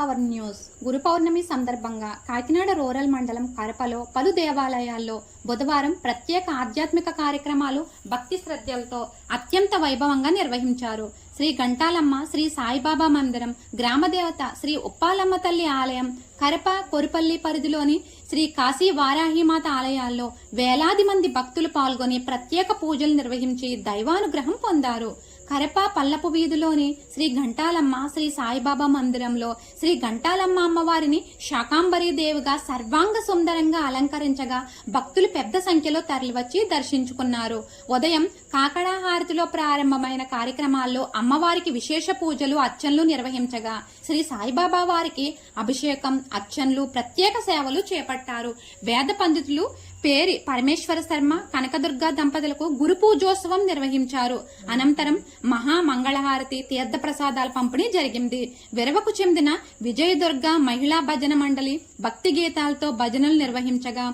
Power news. గురు పౌర్ణమి సందర్భంగా Kakinada rural మండలం కరపలో పలు దేవాలయాల్లో బుధవారం ప్రత్యేక ఆధ్యాత్మిక కార్యక్రమాలు భక్తి శ్రద్ధలతో అత్యంత వైభవంగా నిర్వహించారు. శ్రీ ఘంటాలమ్మ శ్రీ సాయిబాబా మందిరం, గ్రామదేవత శ్రీ ఉప్పాలమ్మ తల్లి ఆలయం, కరప కొరిపల్లి పరిధిలోని శ్రీ కాశీ వారాహిమాత ఆలయాల్లో వేలాది మంది భక్తులు పాల్గొని ప్రత్యేక పూజలు నిర్వహించి దైవానుగ్రహం పొందారు. కరప పల్లపు వీధిలోని శ్రీ ఘంటాలమ్మ శ్రీ సాయిబాబా మందిరంలో శ్రీ ఘంటాలమ్మ అమ్మవారిని శాకాంబరీ దేవిగా సర్వాంగ సుందరంగా అలంకరించగా భక్తులు పెద్ద సంఖ్యలో తరలివచ్చి దర్శించుకున్నారు. ఉదయం కాకడా హారతిలో ప్రారంభమైన కార్యక్రమాల్లో అమ్మవారికి విశేష పూజలు అర్చనలు నిర్వహించగా శ్రీ సాయిబాబా వారికి అభిషేకం, అర్చనలు, ప్రత్యేక సేవలు చేపట్టారు. వేద పండితులు పేరి పరమేశ్వర శర్మ, కనకదుర్గ దంపతులకు గురు పూజోత్సవం నిర్వహించారు. అనంతరం మహామంగళహారతి, తీర్థ ప్రసాదాల పంపిణీ జరిగింది. విరవకు చెందిన విజయదుర్గ మహిళా భజన మండలి భక్తి గీతాలతో భజనలు నిర్వహించగా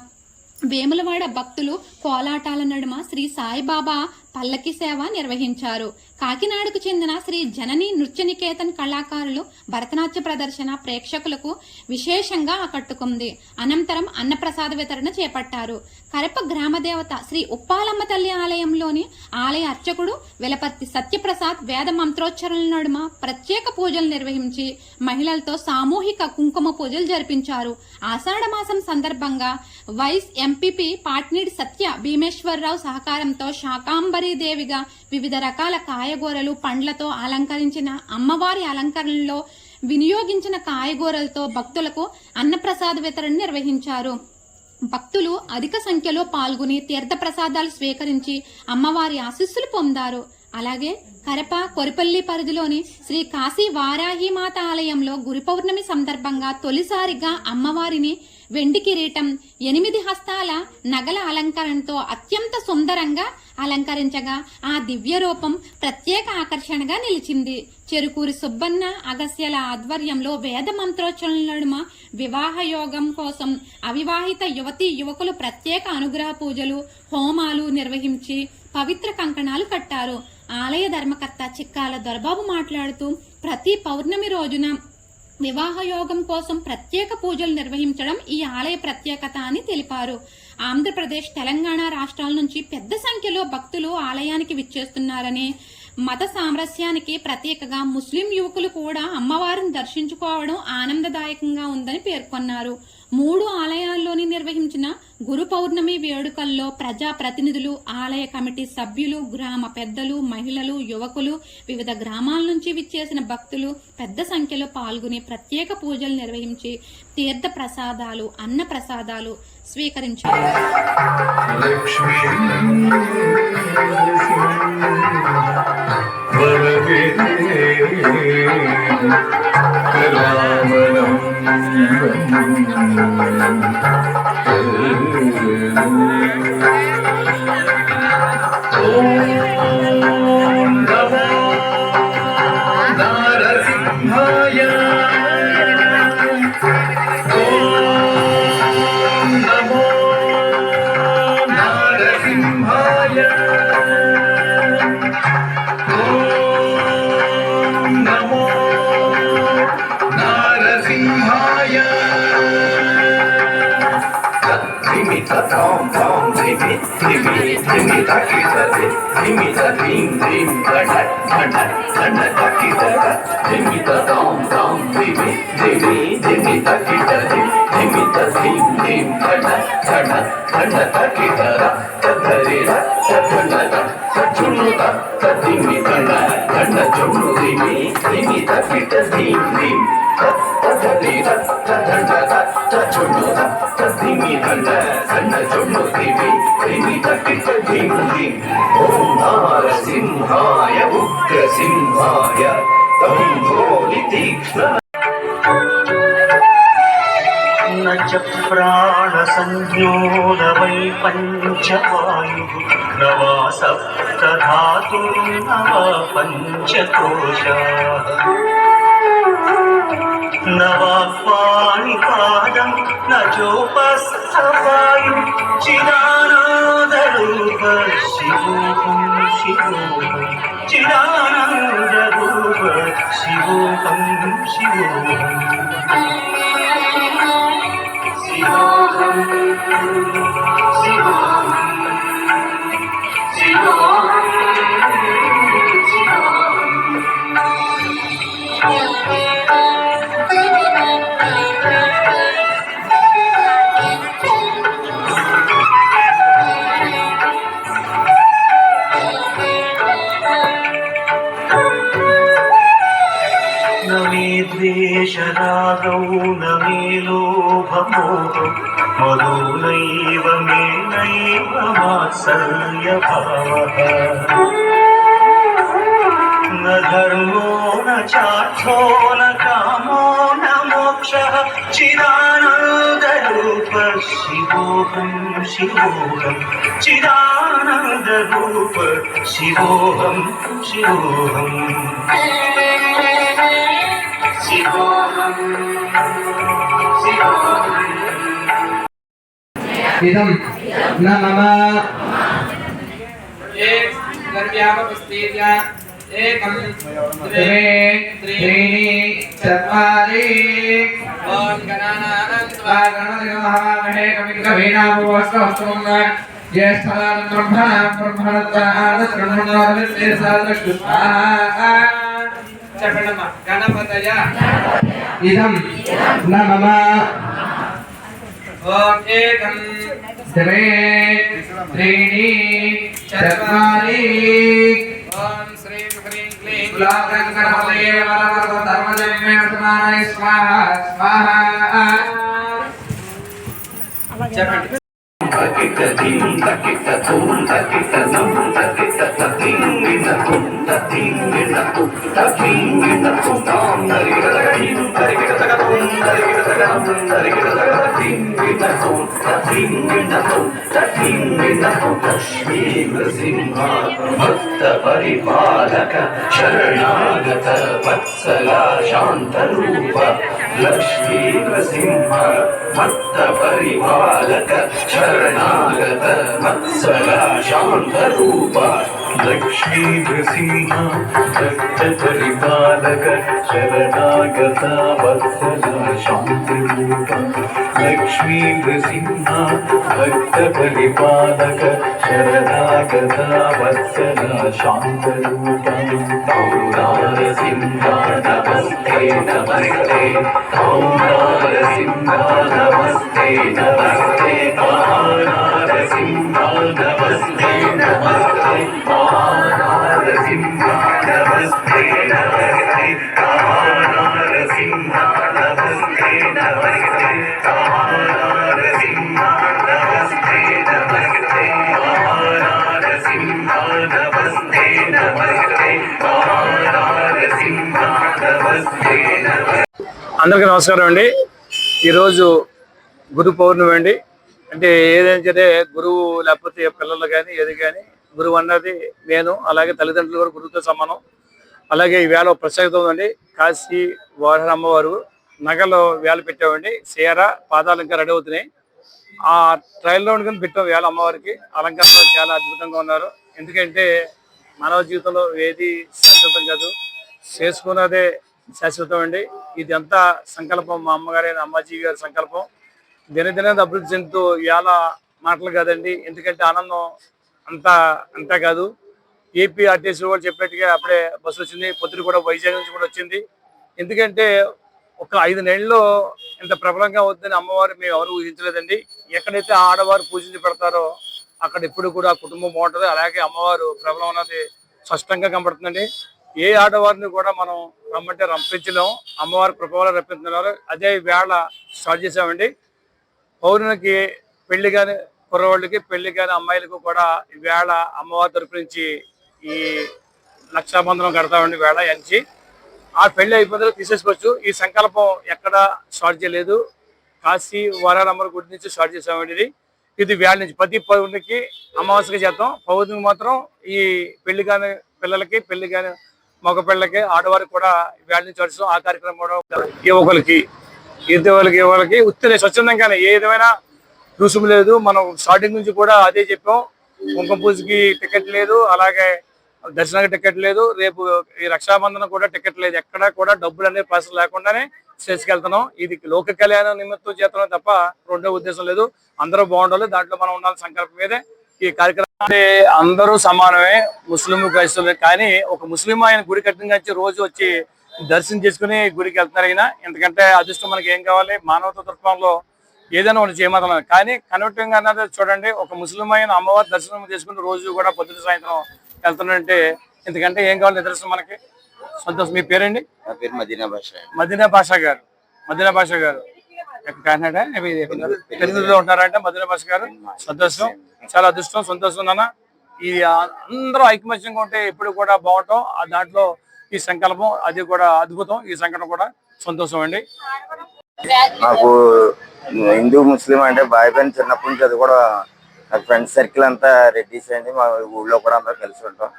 వేములవాడ భక్తులు కోలాటాల నడుమ శ్రీ సాయిబాబా పల్లకి సేవ నిర్వహించారు. కాకినాడకు చెందిన శ్రీ జనని నృత్యనికేతన్ కళాకారులు భరతనాట్య ప్రదర్శన ప్రేక్షకులకు విశేషంగా ఆకట్టుకుంది. అనంతరం అన్నప్రసాద వితరణ చేపట్టారు. కరప గ్రామదేవత శ్రీ ఉప్పాలమ్మ తల్లి ఆలయంలోని ఆలయ అర్చకుడు వెలపర్తి సత్యప్రసాద్ వేద మంత్రోచ్చరణల నడుమ ప్రత్యేక పూజలు నిర్వహించి మహిళలతో సామూహిక కుంకుమ పూజలు జరిపించారు. ఆషాఢ మాసం సందర్భంగా వైస్ ఎంపీపీ పాట్నీడి సత్య భీమేశ్వరరావు సహకారంతో శాకాంబరీ దేవిగా వివిధ రకాల కాయగూరలు, పండ్లతో అలంకరించిన అమ్మవారి అలంకరణలో వినియోగించిన కాయగూరలతో భక్తులకు అన్నప్రసాద వితరణ నిర్వహించారు. భక్తులు అధిక సంఖ్యలో పాల్గొని తీర్థ ప్రసాదాలు స్వీకరించి అమ్మవారి ఆశీస్సులు పొందారు. అలాగే కరప కొరిపల్లి పరిధిలోని శ్రీ కాశీ వారాహిమాత ఆలయంలో గురు పౌర్ణమి సందర్భంగా తొలిసారిగా అమ్మవారిని వెండి కిరీటం, 8 హస్తాల నగల అలంకరణతో అత్యంత సుందరంగా అలంకరించగా ఆ దివ్య రూపం ప్రత్యేక ఆకర్షణగా నిలిచింది. చెరుకూరి సుబ్బన్న అగస్యల ఆధ్వర్యంలో వేద మంత్రోచ్చరణల నడుమ వివాహ యోగం కోసం అవివాహిత యువతీ యువకులు ప్రత్యేక అనుగ్రహ పూజలు, హోమాలు నిర్వహించి పవిత్ర కంకణాలు కట్టారు. ఆలయ ధర్మకర్త చిక్కాల దొరబాబు మాట్లాడుతూ ప్రతి పౌర్ణమి రోజున వివాహ యోగం కోసం ప్రత్యేక పూజలు నిర్వహించడం ఈ ఆలయ ప్రత్యేకత అని తెలిపారు. ఆంధ్రప్రదేశ్, తెలంగాణ రాష్ట్రాల నుంచి పెద్ద సంఖ్యలో భక్తులు ఆలయానికి విచ్చేస్తున్నారని, మత సామరస్యానికి ప్రతీకగా ముస్లిం యువకులు కూడా అమ్మవారిని దర్శించుకోవడం ఆనందదాయకంగా ఉందని పేర్కొన్నారు. 3 ఆలయాల్లోని నిర్వహించిన గురు పౌర్ణమి వేడుకల్లో ప్రజా ప్రతినిధులు, ఆలయ కమిటీ సభ్యులు, గ్రామ పెద్దలు, మహిళలు, యువకులు, వివిధ గ్రామాల నుంచి విచ్చేసిన భక్తులు పెద్ద సంఖ్యలో పాల్గొని ప్రత్యేక పూజలు నిర్వహించి తీర్థ ప్రసాదాలు, అన్న ప్రసాదాలు స్వీకరించారు. Tom tom baby baby taki taki baby the dream dream gada gada gada taki taka baby the tom tom baby baby taki taki baby the dream dream gada gada gada taki taka tadharira tadhunada tadhunuda tadimi gada gada chunu baby taki dream dream tadharira tadhunada tadhunuda tadimi gada gada chunu baby taki dream dream Om Narasimhaya Ugrasimhaya Tamboli Tikshna नच प्राण संज्ञोन वै पंचवायु नवा सप्त धातु नव पंचकोशाः नवापाणिपादं न चोपस्थवायु चिदानन्दरूप शिवोऽहं शिवोऽहं चिदानन्दरूप शिवोऽहं शिवोऽहम् द्वेषरागौ न मे लोभमोहो मधुनैव मे नैव मात्सर्यभावः न धर्मो न चार्थो न कामो न मोक्षः चिदानन्दरूप शिवोऽहं शिवोऽहं चिदानन्दरूप शिवोऽहं शिवोऽहं शिवोऽहं शिवोऽहम् इदं न मम एकं द्वे त्रीणि चत्वारि ॐ गणानां त्वा गणपतिमहामहे कविं कवीनामुपवस्त्रवस्त्रं ज्येष्ठानां ब्रह्मणत्वादत्रमणोरविस्तेसादृष्टुस्वाहा చెప్పండమ్మా గణపతయ इदं न मम ఓం ఏకం द्वे त्रीणि चत्वारि ఓం శ్రీం హ్రీం క్లీం गुलाबरं गणपतये वरवरद धर्मजन्मे वर्तमाने स्वाहा स्वाहा చెప్పండి Takita ding, takita tum, takita num, takita tating, ina tum, tating, ina tum, tating, ina tum, tam, tarikita takating, tarikita takatum, tarikita takatum, tarikita takating, ina tum, tating, ina tum, tating, ina tum, Lakshmi Nrsimha, Bhakta Paripalaka, Sharanagata Vatsala Shantarupa, Lakshmi Nrsimha, Bhakta Paripalaka, शरणागत वत्सल शान्तरूप लक्ष्मी नृसिंह भक्त परिपालक शरणागत वत्सल शान्तरूप लक्ष्मी नृसिंह भक्त परिपालक शरणागत वत्सल शान्तरूप नरसिंह नमस्ते नमस्ते नरसिंह नमस्ते नमस्ते नरसिंह नमस्ते नमस्ते नरसिंह नमस्ते नमस्ते नरसिंह नमस्ते नमस्ते नरसिंह नमस्ते नमस्ते नरसिंह नमस्ते नमस्ते नरसिंह नमस्ते అందరికీ నమస్కారం అండి. ఈరోజు గురు పౌర్ణమి అండి. అంటే ఏదైతే గురువు లేకపోతే పిల్లలు కానీ ఏది కానీ గురువు అన్నది నేను, అలాగే తల్లిదండ్రులు కూడా గురువుతో సమానం. అలాగే ఈవేళ ప్రత్యేకత ఉందండి. కాశీ వారి అమ్మవారు నగలు వేల పెట్టామండి. చీర పాదాలు ఇంకా రెడీ అవుతున్నాయి. ఆ ట్రయల్లో కానీ పెట్టాం వేళ అమ్మవారికి. అలంకరణ చాలా అద్భుతంగా ఉన్నారు. ఎందుకంటే మానవ జీవితంలో ఏది శాశ్వతం కాదు, చేసుకున్నదే శాశ్వతం అండి. ఇది అంతా సంకల్పం, మా అమ్మగారైన అమ్మాజీ గారి సంకల్పం. దినదిన అభివృద్ధి చెందుతూ ఇవాళ మాటలు కాదండి. ఎందుకంటే ఆనందం అంతా కాదు. ఏపీ ఆర్టీసీ వాళ్ళు చెప్పినట్టుగా అప్పుడే బస్సు వచ్చింది. పొద్దున కూడా వైజాగ్ నుంచి కూడా వచ్చింది. ఎందుకంటే ఒక 5 నెలల్లో ఇంత ప్రబలంగా అవుతుందని అమ్మవారు మేము ఎవరు ఊహించలేదండి. ఎక్కడైతే ఆడవారు పూజించి పెడతారో అక్కడ ఎప్పుడు కూడా కుటుంబం బాగుంటుంది. అలాగే అమ్మవారు ప్రబలం అన్నది స్పష్టంగా కనబడుతుందండి. ఏ ఆడవారిని కూడా మనం రమ్మంటే రంపించలేం, అమ్మవారి కృపవల్ల రప్పిస్తున్నారు. అదే వేళ స్టార్ట్ చేసామండి. పౌర్ణమికి పెళ్లి కాని కుర్రవాళ్ళకి, పెళ్లి కాని అమ్మాయిలకు కూడా ఈ వేళ అమ్మవారి తరపు నుంచి ఈ రక్షాబంధనం కడతామండి. వేళ ఎంచి ఆ పెళ్లి అయిపోతే తీసేసుకోవచ్చు. ఈ సంకల్పం ఎక్కడ స్టార్ట్ చేయలేదు, కాశీ వారాలమ్మ గుడి నుంచి స్టార్ట్ చేసామండి. ఇది వేళ నుంచి ప్రతి పౌర్ణమికి అమావాస్యకి చేద్దాం. పౌర్ణమికి మాత్రం ఈ పెళ్లి కాని పిల్లలకి, పెళ్లి కాని మగ పిల్లలకి, ఆడవారికి కూడా వేళ నుంచి నడుస్తాం. ఆ కార్యక్రమం కూడా యువకులకి, ఇద్దరికి ఉత్తిన స్వచ్ఛందంగానే ఏ విధమైన రుసుము లేదు. మనం స్టార్టింగ్ నుంచి కూడా అదే చెప్పాం. కుంకుమ పూజకి టికెట్ లేదు, అలాగే దర్శనానికి టికెట్ లేదు. రేపు ఈ రక్షాబంధనం కూడా టికెట్ లేదు. ఎక్కడ కూడా డబ్బులు అనే పైసలు లేకుండానే స్టేజ్కి వెళ్తున్నాం. ఇది లోక కళ్యాణం నిమిత్తం చేస్తున్నాం తప్ప రెండో ఉద్దేశం లేదు. అందరూ బాగుండాలి, దాంట్లో మనం ఉండాలి సంకల్పం మీదే ఈ కార్యక్రమం. అందరూ సమానమే, ముస్లిం క్రైస్తవులే. కానీ ఒక ముస్లిం ఆయన గుడి కట్టిన రోజు వచ్చి దర్శనం చేసుకుని గుడికి వెళ్తున్నారు. అయినా ఎందుకంటే అదృష్టం మనకి ఏం కావాలి, మానవత తత్వంలో ఏదైనా వాళ్ళు చేయమాత్రం. కానీ కన్వర్టింగ్ అన్నది చూడండి, ఒక ముస్లిం అయిన అమ్మవారి దర్శనం చేసుకుని రోజు కూడా పొద్దున సాయంత్రం వెళ్తున్నారంటే ఎందుకంటే ఏం కావాలి నిదర్శనం మనకి. సంతోషం. మీ పేరండి? నా పేరు మదీనా భాష. మదీనా భాషా గారు. మదీనా భాషా గారు కాకినాడ పెరుగుదల ఉంటారంటే మదీనా భాష గారు. సంతోషం, చాలా అదృష్టం, సంతోషం నాన్న. ఈ అందరూ ఐకమత్యంగా ఉంటే ఎప్పుడు కూడా బాగుంటాం. దాంట్లో ఈ సంకల్పం అది కూడా అద్భుతం. ఈ సంకల్పం కూడా సంతోషం అండి. నాకు హిందూ ముస్లిం అంటే బాయ్ పైన చిన్నప్పటి నుంచి అది కూడా నాకు ఫ్రెండ్స్ సర్కిల్ అంతా రెడ్డిస్ అండి. మా ఊళ్ళో కూడా అందరూ కలిసి ఉంటాం.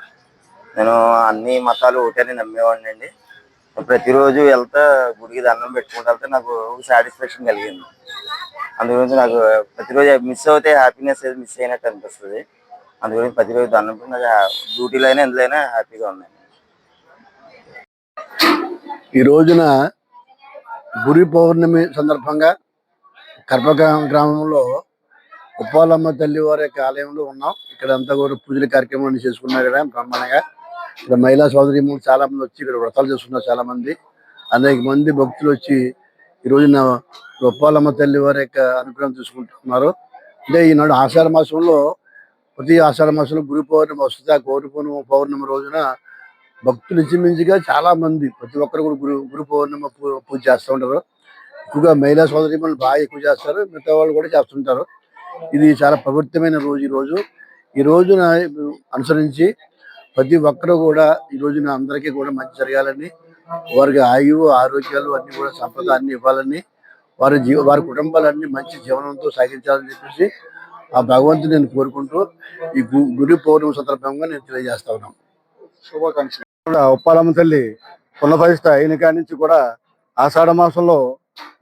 నేను అన్ని మతాలు ఒకటని నమ్మేవాడిని అండి. ప్రతిరోజు వెళ్తా గుడికి దండం పెట్టుకుంటూ వెళ్తే నాకు సాటిస్ఫాక్షన్ కలిగింది. అందుగురించి నాకు ప్రతిరోజు మిస్ అవుతే హ్యాపీనెస్ ఏది మిస్ అయినట్టు అనిపిస్తుంది. అందుగురించి ప్రతిరోజు దండం పెట్టి నాకు డ్యూటీలో అయినా ఎందులో హ్యాపీగా ఉన్నాను. ఈ రోజున గురి పౌర్ణమి సందర్భంగా గ్రామంలో ఉప్పాలమ్మ తల్లి వారి యొక్క ఆలయంలో ఉన్నాం. ఇక్కడ అంతా కూడా పూజల కార్యక్రమాన్ని చేసుకున్నారు కదా బ్రహ్మాండంగా. ఇక్కడ మహిళా సోదరీమణులు చాలా మంది వచ్చి ఇక్కడ వ్రతాలు చేస్తున్నారు. చాలా మంది అనేక మంది భక్తులు వచ్చి ఈ రోజున ఉప్పాలమ్మ తల్లి వారి యొక్క అనుగ్రహం తీసుకుంటున్నారు. అంటే ఈనాడు ఆషాఢ మాసంలో ప్రతి ఆషాఢ మాసంలో గురి పౌర్ణమి వస్తుంది. ఆ పౌర్ణమి రోజున భక్తులు ఇంచుమించుగా చాలా మంది ప్రతి ఒక్కరు కూడా గురు పౌర్ణమి పూజ చేస్తూ ఉంటారు. ఎక్కువగా మహిళా సోదరీమణులు బాగా ఎక్కువ చేస్తారు, మిగతా వాళ్ళు కూడా చేస్తుంటారు. ఇది చాలా పవిత్రమైన రోజు. ఈ రోజున అనుసరించి ప్రతి ఒక్కరు కూడా ఈ రోజున అందరికీ కూడా మంచి జరగాలని, వారికి ఆయువు ఆరోగ్యాలు అన్ని కూడా సంప్రదాయాన్ని ఇవ్వాలని, వారి కుటుంబాలన్నీ మంచి జీవనంతో సాగించాలని చెప్పేసి ఆ భగవంతుని నేను కోరుకుంటూ ఈ గురి పౌర్ణమి సందర్భంగా నేను తెలియజేస్తా ఉన్నాను. శుభాకాంక్షలు. ఉప్పాలమ్మ తల్లి పునఃప్రతిష్ఠ అయిన కాడి నుంచి కూడా ఆషాఢ మాసంలో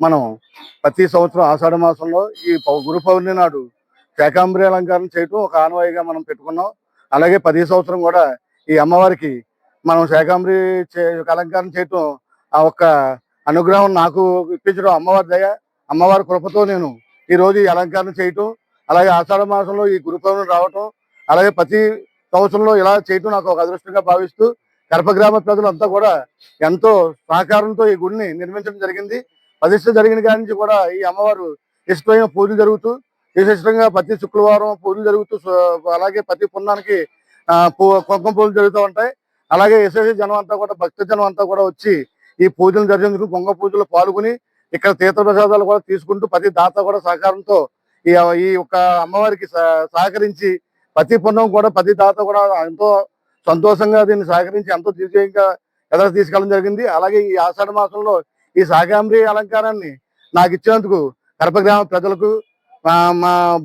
మనం ప్రతి సంవత్సరం ఆషాఢ మాసంలో ఈ గురు పౌర్ణమి నాడు శాకాంబరి అలంకారం చేయటం ఒక ఆనవాయిగా మనం పెట్టుకున్నాం. అలాగే 10 సంవత్సరం కూడా ఈ అమ్మవారికి మనం శాకాంబరి అలంకారం చేయటం ఆ ఒక్క అనుగ్రహం నాకు ఇప్పించడం అమ్మవారి దయ, అమ్మవారి కృపతో నేను ఈరోజు ఈ అలంకారం చేయటం, అలాగే ఆషాఢ మాసంలో ఈ గురు పౌర్ణమి రావటం, అలాగే ప్రతి సంవత్సరంలో ఇలా చేయటం నాకు ఒక అదృష్టంగా భావిస్తూ కడప గ్రామ ప్రజలంతా కూడా ఎంతో సహకారంతో ఈ గుడిని నిర్మించడం జరిగింది. ప్రతిష్ఠ జరిగిన కాడి నుంచి కూడా ఈ అమ్మవారు ఇష్టమైన పూజలు జరుగుతూ విశిష్టంగా ప్రతి శుక్రవారం పూజలు జరుగుతూ, అలాగే ప్రతి పున్నానికి కుంకుమ పూజలు జరుగుతూ ఉంటాయి. అలాగే ఎస్ఎస్సి జనం అంతా కూడా భక్త జనం అంతా కూడా వచ్చి ఈ పూజలు జరిగేందుకు కుంకుమ పూజలు పాల్గొని ఇక్కడ తీర్థప్రసాదాలు కూడా తీసుకుంటూ ప్రతి దాత కూడా సహకారంతో ఈ యొక్క అమ్మవారికి సహకరించి ప్రతి పుణ్యం కూడా ప్రతి దాత కూడా ఎంతో సంతోషంగా దీన్ని సహకరించి ఎంతో దివ్యంగా ఎదురు తీసుకెళ్ళడం జరిగింది. అలాగే ఈ ఆషాఢ మాసంలో ఈ శాకాంబరి అలంకారాన్ని నాకు ఇచ్చినందుకు కడప గ్రామ ప్రజలకు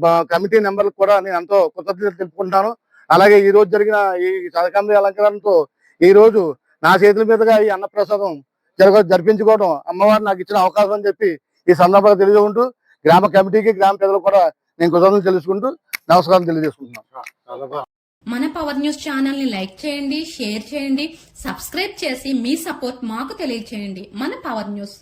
మా కమిటీ మెంబర్లకు కూడా నేను ఎంతో కృతజ్ఞతలు తెలుపుకుంటాను. అలాగే ఈ రోజు జరిగిన ఈ శాకాంబరి అలంకారంతో ఈ రోజు నా చేతుల మీదుగా ఈ అన్నప్రసాదం జరిపించుకోవడం అమ్మవారు నాకు ఇచ్చిన అవకాశం అని చెప్పి ఈ సందర్భంగా తెలియజేసుకుంటూ గ్రామ కమిటీకి గ్రామ ప్రజలకు కూడా నేను కృతజ్ఞతలు తెలుసుకుంటూ నమస్కారం తెలియజేసుకుంటున్నాను. మన పవర్ న్యూస్ ఛానల్ ని లైక్ చేయండి, షేర్ చేయండి, సబ్స్క్రైబ్ చేసి మీ సపోర్ట్ మాకు తెలియచేయండి. మన పవర్ న్యూస్.